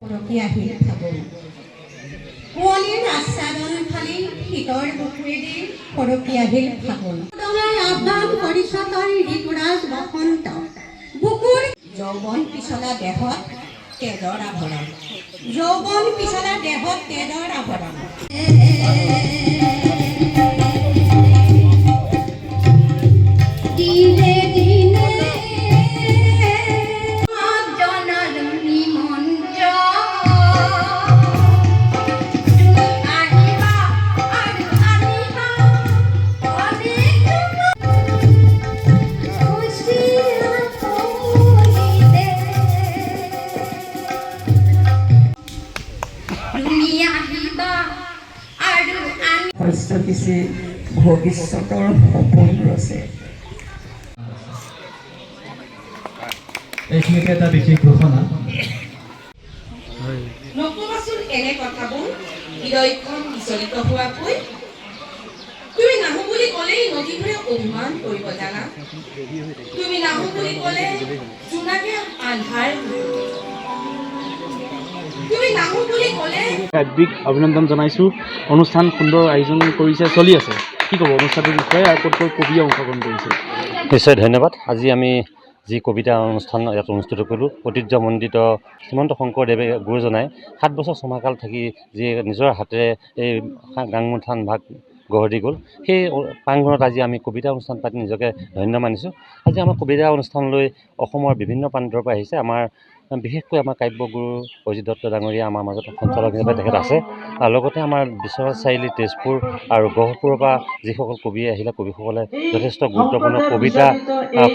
আহিল ফাগুন কুঁৱলীৰ আচ্ছাদন ফালি শীতৰ বুকুৱেদি সৰকি আহিল ফাগুন আহ্বান কৰিছ তই ঋতুৰাজ বসন্ত বুকুৰ যৌৱন পিছলা দেহত তেজৰ আভৰণ যৌৱন পিছলা দেহত তেজৰ আভৰণ হস্তপিছে ভৱিষ্যতৰ সপোন ৰচে। এইখিনিতে এটা বিশেষ ঘোষণা নকবাচোন এনে কথাবোৰ হৃদয়খন বিচলিত হোৱাকৈ তুমি নাহো বুলি ক'লেই নদীবোৰে অভিমান কৰিব জানা তুমি নাহো বুলি ক'লে জোনাকে আন্ধাৰ তুমি নাহো বুলি ক'লে হাৰ্দিক অভিনন্দন জনাইছোঁ। অনুষ্ঠান সুন্দৰ আয়োজন কৰিছে, চলি আছে। কি ক'ব অনুষ্ঠানটোৰ বিষয়ে আৰু ক'ত ক'ত কবিয়ে অংশগ্ৰহণ কৰিছে? নিশ্চয় ধন্যবাদ। আজি আমি যি কবিতা অনুষ্ঠান ইয়াত অনুষ্ঠিত কৰিলোঁ, ঐতিহ্যমণ্ডিত শ্ৰীমন্ত শংকৰদেৱে গুৰুজনাই 7 বছৰ ছমাহকাল থাকি যি নিজৰ হাতেৰে এই গাংমুৰ থান ভাগ গঢ় দি গ'ল, সেই প্ৰাংগণত আজি আমি কবিতা অনুষ্ঠান পাতি নিজকে ধন্য মানিছোঁ। আজি আমাৰ কবিতা অনুষ্ঠানলৈ অসমৰ বিভিন্ন প্ৰান্তৰ পৰা আহিছে। আমাৰ বিশেষকৈ আমাৰ কাব্যগুৰু অজিত দত্ত ডাঙৰীয়া আমাৰ মাজত সঞ্চালক হিচাপে তেখেত আছে। আৰু লগতে আমাৰ বিশ্বনাথ চাৰিআলি, তেজপুৰ আৰু গহপুৰৰ পৰা যিসকল কবি আহিলে, কবিসকলে যথেষ্ট গুৰুত্বপূৰ্ণ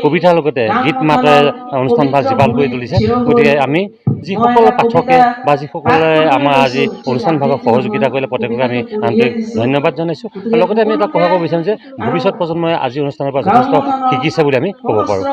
কবিতাৰ লগতে গীত মাতেৰে অনুষ্ঠানভাগ জীপাল কৰি তুলিছে। গতিকে আমি যিসকল পাঠকে বা যিসকলে আমাৰ আজি অনুষ্ঠানভাগত সহযোগিতা কৰিলে প্ৰত্যেককে আমি আন্তৰিক ধন্যবাদ জনাইছোঁ। আৰু লগতে আমি এটা কথা ক'ব বিচাৰিম যে ভৱিষ্যত প্ৰজন্মই আজি অনুষ্ঠানৰ পৰা যথেষ্ট শিকিছে বুলি আমি ক'ব পাৰোঁ।